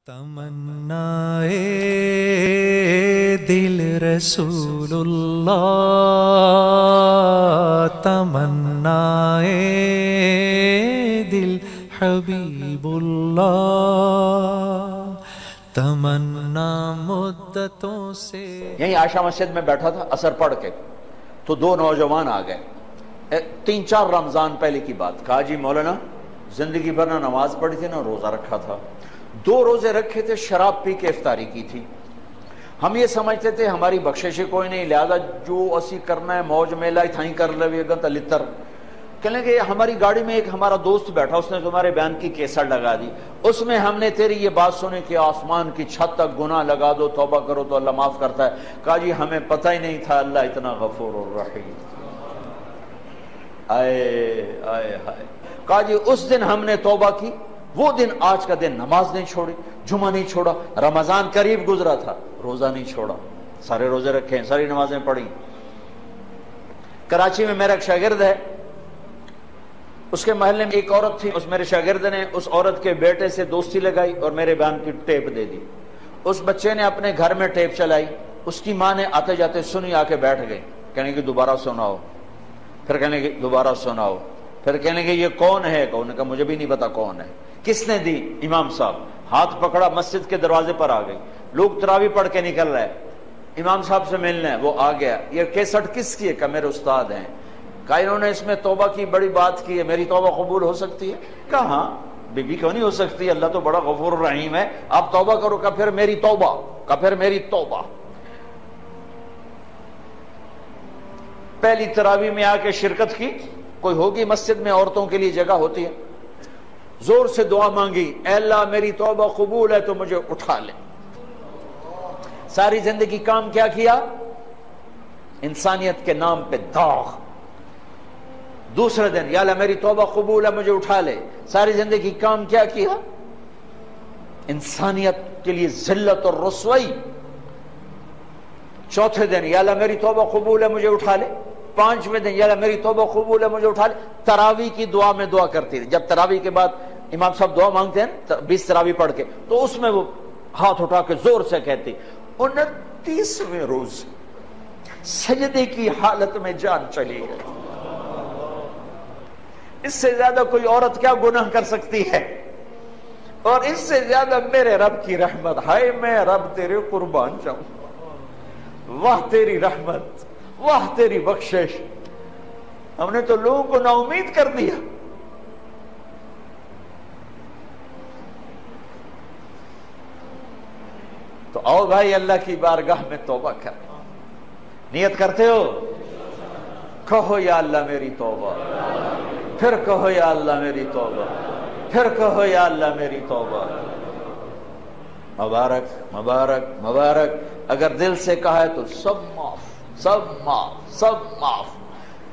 تمنائے دل رسول اللہ، تمنائے دل حبیب اللہ، تمنا مدتوں سے۔ یہیں عائشہ مسجد میں بیٹھا تھا عصر پڑھ کے، تو دو نوجوان آ گئے، 3-4 رمضان پہلے کی بات۔ کہا جی مولانا زندگی بھر نہ نماز پڑھی تھی نہ روزہ رکھا تھا، 2 روزے رکھے تھے، شراب پی کے افطاری کی تھی۔ ہم یہ سمجھتے تھے ہماری بخشش کوئی نہیں، لہذا جو اسی کرنا ہے موج میلہ ہی تھائیں کر لے گا تو لتر۔ کہنے کہ ہماری گاڑی میں ایک ہمارا دوست بیٹھا، اس نے تمہارے بیان کی کیسٹ لگا دی، اس میں ہم نے تیری یہ بات سنی کہ آسمان کی چھت تک گناہ لگا دو، توبہ کرو تو اللہ معاف کرتا ہے۔ کہا جی ہمیں پتہ ہی نہیں تھا اللہ اتنا غفور الرحیم۔ آئے آئے ہائے۔ کہا جی اس دن ہم نے توبہ کی، وہ دن آج کا دن نماز نہیں چھوڑی، جمعہ نہیں چھوڑا، رمضان قریب گزرا تھا روزہ نہیں چھوڑا، سارے روزے رکھے، ساری نمازیں پڑھی۔ کراچی میں میرا ایک شاگرد ہے، اس کے محلے میں ایک عورت تھی، اس میرے شاگرد نے اس عورت کے بیٹے سے دوستی لگائی اور میرے بیان کی ٹیپ دے دی۔ اس بچے نے اپنے گھر میں ٹیپ چلائی، اس کی ماں نے آتے جاتے سنی، آ کے بیٹھ گئی، کہنے کہ دوبارہ سناؤ، پھر کہنے کہ دوبارہ سناؤ، پھر کہنے کہ یہ کون ہے؟ کون کا مجھے بھی نہیں پتا کون ہے۔ کس نے دی؟ امام صاحب۔ ہاتھ پکڑا، مسجد کے دروازے پر آ گئی، لوگ تراویح پڑھ کے نکل رہے، امام صاحب سے ملنا ہے، وہ آ گیا۔ یہ کیسٹ کس کی ہے؟ کہ میرے استاد ہیں۔ کہا انہوں نے اس میں توبہ کی بڑی بات کی ہے، میری توبہ قبول ہو سکتی ہے؟ کہا ہاں، بی بی کیوں نہیں ہو سکتی، اللہ تو بڑا غفور الرحیم ہے، آپ توبہ کرو۔ کہ پھر میری توبہ، کہ پھر میری توبہ۔ پہلی تراویح میں آ کے شرکت کی، کوئی ہوگی مسجد میں عورتوں کے لیے جگہ ہوتی ہے، زور سے دعا مانگی، اے اللہ میری توبہ قبول ہے تو مجھے اٹھا لے۔ ساری زندگی کام کیا کیا؟ انسانیت کے نام پہ داغ۔ دوسرے دن یا اللہ میری توبہ قبول ہے مجھے اٹھا لے۔ ساری زندگی کام کیا کیا؟ انسانیت کے لیے ذلت اور رسوائی۔ چوتھے دن یا اللہ میری توبہ قبول ہے مجھے اٹھا لے۔ 5ویں دن یا اللہ میری توبہ قبول ہے مجھے اٹھا لے۔ تراویح کی دعا میں دعا کرتی تھی، جب تراویح کے بعد امام صاحب دعا مانگتے ہیں 20 تراویح پڑھ کے، تو اس میں وہ ہاتھ اٹھا کے زور سے کہتی، 29ویں روز سجدے کی حالت میں جان چلی گئی۔ اس سے زیادہ کوئی عورت کیا گناہ کر سکتی ہے؟ اور اس سے زیادہ میرے رب کی رحمت، ہائے میں رب تیرے قربان جاؤں، واہ تیری رحمت، واہ تیری بخشش۔ ہم نے تو لوگوں کو نا امید کر دیا۔ تو آؤ بھائی اللہ کی بارگاہ میں توبہ کریں۔ نیت کرتے ہو؟ کہو یا اللہ میری توبہ، پھر کہو یا اللہ میری توبہ، پھر کہو یا اللہ میری توبہ۔ مبارک مبارک مبارک۔ اگر دل سے کہا ہے تو سب معاف، سب معاف، سب معاف۔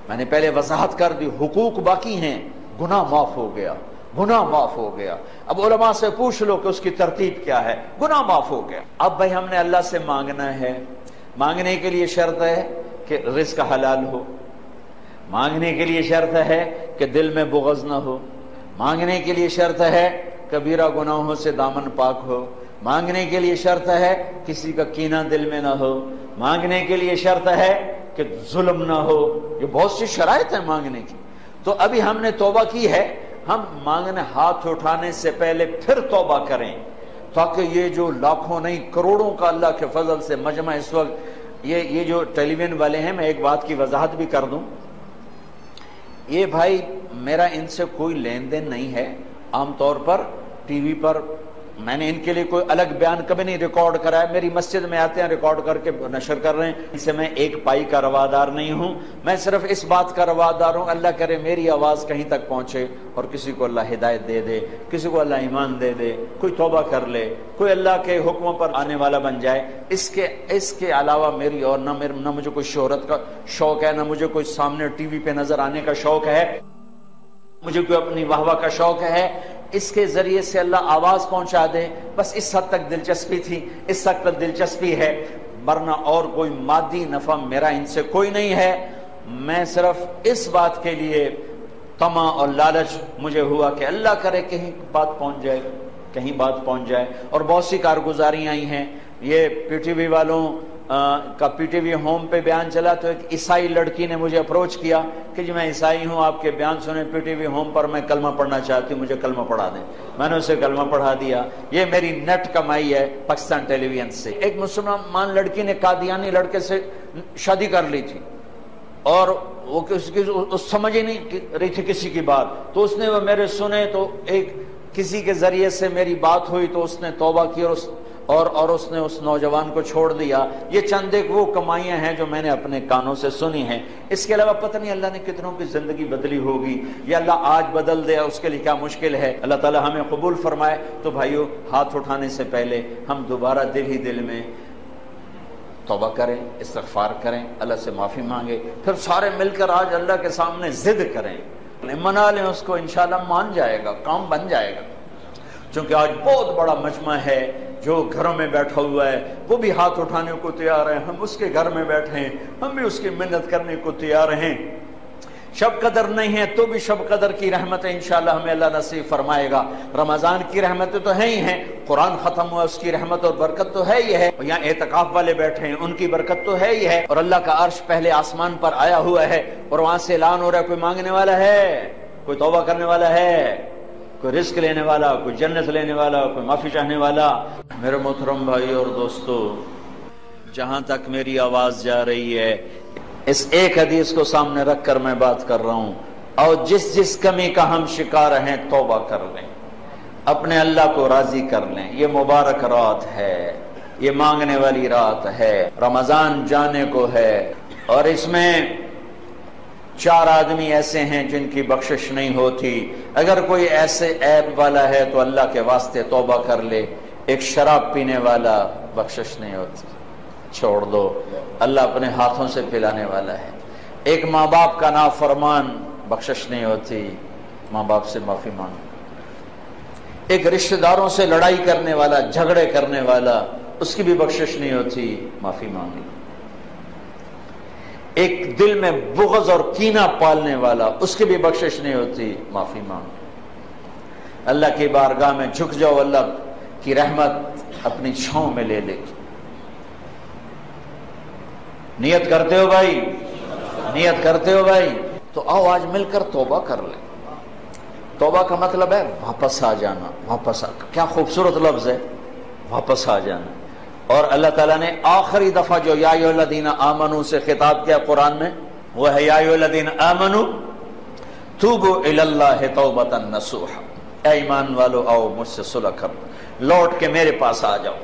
میں نے پہلے وضاحت کر دی، حقوق باقی ہیں، گناہ معاف ہو گیا، گناہ معاف ہو گیا۔ اب علماء سے پوچھ لو کہ اس کی ترتیب کیا ہے، گناہ معاف ہو گیا۔ اب بھائی ہم نے اللہ سے مانگنا ہے، مانگنے کے لیے شرط ہے کہ رزق حلال ہو، مانگنے کے لیے شرط ہے کہ دل میں بغض نہ ہو، مانگنے کے لیے شرط ہے کبیرہ گناہوں سے دامن پاک ہو، مانگنے کے لیے شرط ہے کسی کا کینہ دل میں نہ ہو، مانگنے کے لیے شرط ہے کہ ظلم نہ ہو۔ یہ بہت سی شرائط ہیں مانگنے کی۔ تو ابھی ہم نے توبہ کی ہے، ہم مانگنے ہاتھ اٹھانے سے پہلے پھر توبہ کریں، تاکہ یہ جو لاکھوں نہیں کروڑوں کا اللہ کے فضل سے مجمع اس وقت یہ جو ٹیلی ویژن والے ہیں، میں ایک بات کی وضاحت بھی کر دوں، یہ بھائی میرا ان سے کوئی لین دین نہیں ہے۔ عام طور پر ٹی وی پر میں نے ان کے لیے کوئی الگ بیان کبھی نہیں ریکارڈ کرا ہے، میری مسجد میں آتے ہیں ریکارڈ کر کے نشر کر رہے ہیں، ان سے میں ایک پائی کا روادار نہیں ہوں۔ میں صرف اس بات کا روادار ہوں، اللہ کرے میری آواز کہیں تک پہنچے اور کسی کو اللہ ہدایت دے دے، کسی کو اللہ ایمان دے دے، کوئی توبہ کر لے، کوئی اللہ کے حکموں پر آنے والا بن جائے۔ اس کے علاوہ میری اور نہ مجھے کوئی شہرت کا شوق ہے، نہ مجھے کوئی سامنے ٹی وی پہ نظر آنے کا شوق ہے، مجھے کوئی اپنی واہ واہ کا شوق ہے۔ اس کے ذریعے سے اللہ آواز پہنچا دے، بس اس حد تک دلچسپی تھی، اس حد تک دلچسپی ہے، ورنہ اور کوئی مادی نفع میرا ان سے کوئی نہیں ہے۔ میں صرف اس بات کے لیے طمع اور لالچ مجھے ہوا کہ اللہ کرے کہیں بات پہنچ جائے، کہیں بات پہنچ جائے. اور بہت سی کارگزاریاں آئی ہیں. یہ پی ٹی وی والوں کا پی ٹی وی ہوم پہ بیان چلا تو ایک عیسائی لڑکی نے مجھے اپروچ کیا کہ جی میں عیسائی ہوں، آپ کے بیان سنے پی ٹی وی ہوم پر، میں کلمہ پڑھنا چاہتی ہوں، مجھے کلمہ پڑھا دیں. میں نے اسے کلمہ پڑھا دیا. یہ میری نیٹ کمائی ہے پاکستان ٹیلی ویژن سے. ایک مسلمان لڑکی نے قادیانی لڑکے سے شادی کر لی تھی اور وہ سمجھ ہی نہیں رہی تھی کسی کی بات، تو اس نے وہ میرے سنے تو ایک کسی کے ذریعے سے میری بات ہوئی تو اس نے توبہ کی اور اس نے اس نوجوان کو چھوڑ دیا. یہ چند ایک وہ کمائیاں ہیں جو میں نے اپنے کانوں سے سنی ہیں. اس کے علاوہ پتہ نہیں اللہ نے کتنوں کی زندگی بدلی ہوگی، یا اللہ آج بدل دے اس کے لیے کیا مشکل ہے. اللہ تعالی ہمیں قبول فرمائے. تو بھائیو، ہاتھ اٹھانے سے پہلے ہم دوبارہ دل ہی دل میں توبہ کریں، استغفار کریں، اللہ سے معافی مانگے، پھر سارے مل کر آج اللہ کے سامنے ضد کریں، منا لیں اس کو. انشاءاللہ مان جائے گا، کام بن جائے گا. چونکہ آج بہت بڑا مجمع ہے جو گھروں میں بیٹھا ہوا ہے، وہ بھی ہاتھ اٹھانے کو تیار ہے. ہم اس کے گھر میں بیٹھے ہیں، ہم بھی اس کی منت کرنے کو تیار ہیں. شب قدر نہیں ہے تو بھی شب قدر کی رحمتیں انشاءاللہ ہمیں اللہ نصیب فرمائے گا. رمضان کی رحمتیں تو ہیں ہی ہیں، قرآن ختم ہوا اس کی رحمت اور برکت تو ہے ہی ہے. یہاں اعتکاف والے بیٹھے ہیں، ان کی برکت تو ہے ہی ہے. اور اللہ کا عرش پہلے آسمان پر آیا ہوا ہے اور وہاں سے اعلان ہو رہا ہے کوئی مانگنے والا ہے، کوئی توبہ کرنے والا ہے، کوئی رزق لینے والا، کوئی جنت لینے والا، کوئی معافی چاہنے والا. میرے محترم بھائی اور دوستو، جہاں تک میری آواز جا رہی ہے اس ایک حدیث کو سامنے رکھ کر میں بات کر رہا ہوں. اور جس کمی کا ہم شکار ہیں توبہ کر لیں، اپنے اللہ کو راضی کر لیں. یہ مبارک رات ہے، یہ مانگنے والی رات ہے. رمضان جانے کو ہے اور اس میں 4 آدمی ایسے ہیں جن کی بخشش نہیں ہوتی. اگر کوئی ایسے عیب والا ہے تو اللہ کے واسطے توبہ کر لے. ایک شراب پینے والا، بخشش نہیں ہوتی، چھوڑ دو، اللہ اپنے ہاتھوں سے پلانے والا ہے. ایک ماں باپ کا نافرمان، بخشش نہیں ہوتی، ماں باپ سے معافی مانگو. ایک رشتہ داروں سے لڑائی کرنے والا، جھگڑے کرنے والا، اس کی بھی بخشش نہیں ہوتی، معافی مانگی. ایک دل میں بغض اور کینہ پالنے والا، اس کی بھی بخشش نہیں ہوتی، معافی مانگو. اللہ کی بارگاہ میں جھک جاؤ، اللہ کی رحمت اپنی چھاؤں میں لے لے. نیت کرتے ہو بھائی؟ نیت کرتے ہو بھائی؟ تو آؤ آج مل کر توبہ کر لیں. توبہ کا مطلب ہے واپس آ جانا. واپس کیا خوبصورت لفظ ہے، واپس آ جانا. اور اللہ تعالیٰ نے آخری دفعہ جو یا ایھا الذین آمنوا سے خطاب کیا قرآن میں، وہ ہے یا ایھا الذین آمنوا توبوا الی اللہ توبۃ نصوحا. اے ایمان والو آؤ مجھ سے صلح کرو، لوٹ کے میرے پاس آ جاؤ.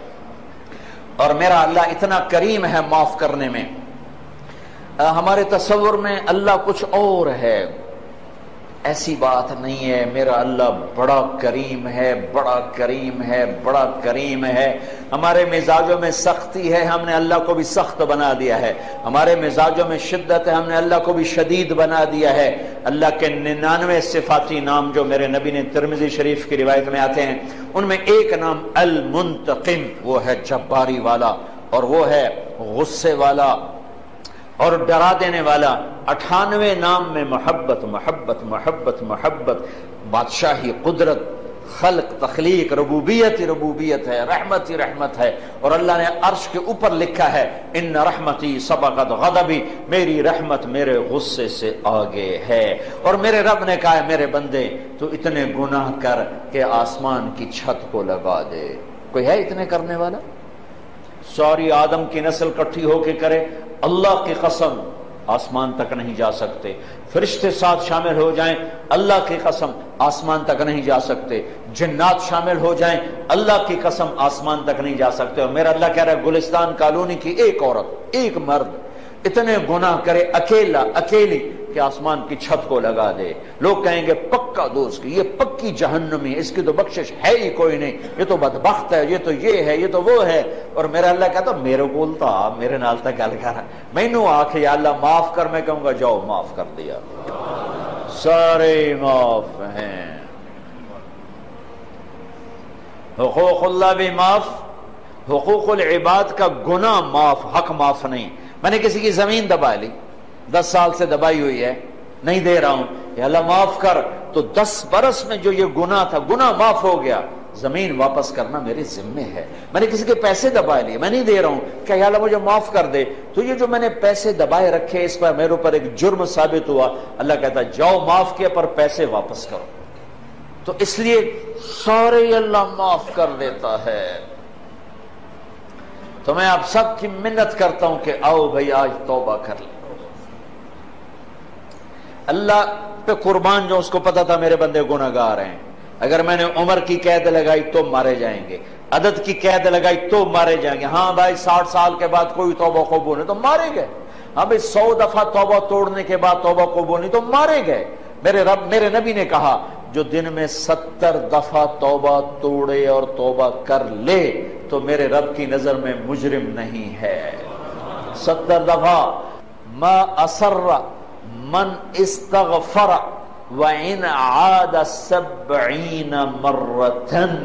اور میرا اللہ اتنا کریم ہے معاف کرنے میں. ہمارے تصور میں اللہ کچھ اور ہے، ایسی بات نہیں ہے. میرا اللہ بڑا کریم ہے، بڑا کریم ہے، بڑا کریم ہے. ہمارے مزاجوں میں سختی ہے، ہم نے اللہ کو بھی سخت بنا دیا ہے. ہمارے مزاجوں میں شدت ہے، ہم نے اللہ کو بھی شدید بنا دیا ہے. اللہ کے 99 صفاتی نام جو میرے نبی نے ترمذی شریف کی روایت میں آتے ہیں، ان میں ایک نام المنتقم، وہ ہے جباری والا، اور وہ ہے غصے والا اور ڈرا دینے والا. 98 نام میں محبت محبت محبت محبت، بادشاہی، قدرت، خلق، تخلیق، ربوبیت ربوبیت ہے، رحمت ہی رحمت ہے. اور اللہ نے عرش کے اوپر لکھا ہے ان رحمتی سبقت غضبی، میری رحمت میرے غصے سے آگے ہے. اور میرے رب نے کہا ہے میرے بندے تو اتنے گناہ کر کہ آسمان کی چھت کو لگا دے. کوئی ہے اتنے کرنے والا؟ ساری آدم کی نسل کٹھی ہو کے کرے، اللہ کی قسم آسمان تک نہیں جا سکتے. فرشتے ساتھ شامل ہو جائیں، اللہ کی قسم آسمان تک نہیں جا سکتے. جنات شامل ہو جائیں، اللہ کی قسم آسمان تک نہیں جا سکتے. اور میرا اللہ کہہ رہا ہے گلستان کالونی کی ایک عورت، ایک مرد اتنے گناہ کرے اکیلا اکیلی کہ آسمان کی چھت کو لگا دے. لوگ کہیں گے پکا دوست کی، یہ پکی جہنمی، اس کی تو بخشش ہے ہی کوئی نہیں، یہ تو بدبخت ہے، یہ تو یہ ہے، یہ تو وہ ہے. اور میرا اللہ کہتا میرے بولتا میرے نال تک گل کر، مینوں آکھ یا اللہ معاف کر، میں کہوں گا جاؤ معاف کر دیا، سارے معاف ہیں. حقوق اللہ بھی معاف، حقوق العباد کا گناہ معاف، حق معاف نہیں. میں نے کسی کی زمین دبا لی، 10 سال سے دبائی ہوئی ہے، نہیں دے رہا ہوں، یا اللہ معاف کر. تو 10 برس میں جو یہ گناہ تھا، گناہ معاف ہو گیا، زمین واپس کرنا میرے ذمے ہے. میں نے کسی کے پیسے دبائے لیے, میں نہیں دے رہا ہوں کہ یا اللہ مجھے معاف کر دے, تو یہ جو میں نے پیسے دبائے رکھے اس پر میرے اوپر ایک جرم ثابت ہوا. اللہ کہتا جاؤ معاف کیا پر پیسے واپس کرو. تو اس لیے سارے اللہ معاف کر دیتا ہے. تو میں آپ سب کی منت کرتا ہوں کہ آؤ بھائی آج توبہ کر لیں. اللہ پہ قربان جو اس کو پتا تھا میرے بندے گناہگار ہیں, اگر میں نے عمر کی قید لگائی تو مارے جائیں گے, عدد کی قید لگائی تو مارے جائیں گے. ہاں بھائی 60 سال کے بعد کوئی توبہ قبول نہیں تو مارے گئے. ہاں بھائی 100 دفعہ توبہ توڑنے کے بعد توبہ قبول نہیں تو مارے گئے. میرے نبی نے کہا جو دن میں 70 دفعہ توبہ توڑے اور توبہ کر لے تو میرے رب کی نظر میں مجرم نہیں ہے. 70 دفعہ. ما اصر من استغفر وَإِنْ عَادَ 70 مرتن.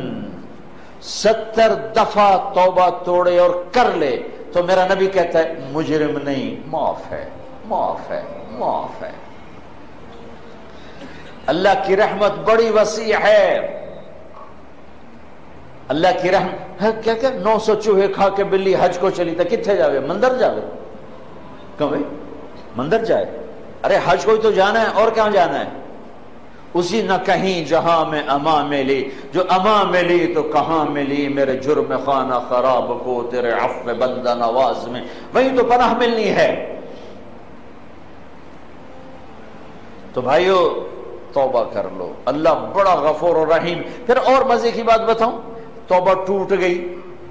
70 دفعہ توبہ توڑے اور کر لے تو میرا نبی کہتا ہے مجرم نہیں, معاف ہے, معاف ہے, معاف ہے. اللہ کی رحمت بڑی وسیع ہے. اللہ کی رحمت کیا 900 چوہے کھا کے بلی حج کو چلی تھا, کتنے جاوے؟ مندر جاوے. کہاں بھائی مندر جائے؟ ارے حج کو ہی تو جانا ہے, اور کہاں جانا ہے؟ اسی نہ کہیں جہاں میں اما ملی, جو اما ملی تو کہاں ملی, میرے جرم خانہ خراب کو تیرے عفو بندہ نواز میں, وہیں تو پناہ ملنی ہے. تو بھائیو توبہ کر لو, اللہ بڑا غفور و رحیم. پھر اور مزے کی بات بتاؤں, توبہ ٹوٹ گئی,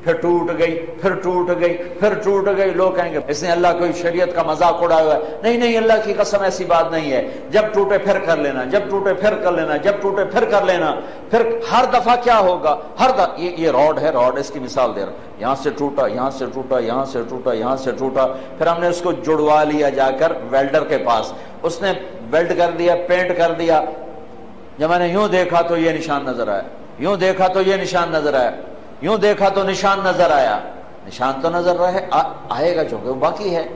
پھر ٹوٹ گئی, پھر ٹوٹ گئی, پھر ٹوٹ گئی. لوگ کہیں گے اس نے اللہ کوئی شریعت کا مذاق اڑایا ہوا ہے. نہیں نہیں, اللہ کی قسم ایسی بات نہیں ہے. جب ٹوٹے پھر کر لینا, جب ٹوٹے پھر کر لینا, جب ٹوٹے پھر کر لینا. پھر ہر دفعہ کیا ہوگا, ہر دفعہ یہ روڈ ہے, روڈ اس کی مثال دے رہا ہوں, یہاں سے ٹوٹا, یہاں سے ٹوٹا, یہاں سے ٹوٹا, یہاں سے ٹوٹا. پھر ہم نے اس کو جڑوا لیا جا کر ویلڈر کے پاس, اس نے ویلڈ کر دیا, پینٹ کر دیا. جب میں نے یوں دیکھا تو یہ نشان نظر آیا, یوں دیکھا تو یہ نشان نظر آیا, یوں دیکھا تو نشان نظر آیا. نشان تو نظر رہے آئے گا, جو کہ باقی ہے.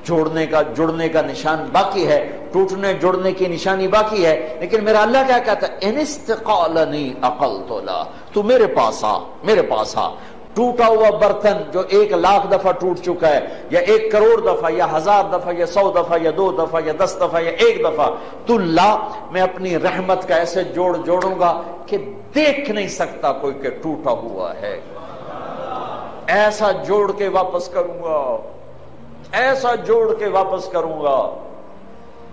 جڑنے کا نشان باقی ہے, ٹوٹنے جڑنے کی نشانی باقی ہے. لیکن میرا اللہ کیا کہتا ہے, ان استقالنی عقلت لا, تو میرے پاس آ, میرے پاس آ. ٹوٹا ہوا برتن جو 1,00,000 دفعہ ٹوٹ چکا ہے, یا 1 کروڑ دفعہ, یا 1000 دفعہ, یا 100 دفعہ, یا 2 دفعہ, یا 10 دفعہ, یا 1 دفعہ, تو لا, میں اپنی رحمت کا ایسے جوڑوں گا کہ دیکھ نہیں سکتا کوئی کہ ٹوٹا ہوا ہے. ایسا جوڑ کے واپس کروں گا, ایسا جوڑ کے واپس کروں گا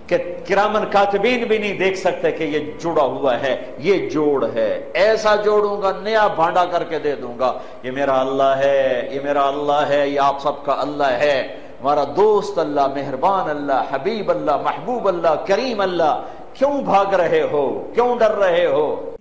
کہ کرامن کاتبین بھی نہیں دیکھ سکتے کہ یہ جڑا ہوا ہے, یہ جوڑ ہے. ایسا جوڑوں گا, نیا بھانڈا کر کے دے دوں گا. یہ میرا اللہ ہے, یہ میرا اللہ ہے, یہ آپ سب کا اللہ ہے, ہمارا دوست اللہ, مہربان اللہ, حبیب اللہ, محبوب اللہ, کریم اللہ. کیوں بھاگ رہے ہو, کیوں ڈر رہے ہو؟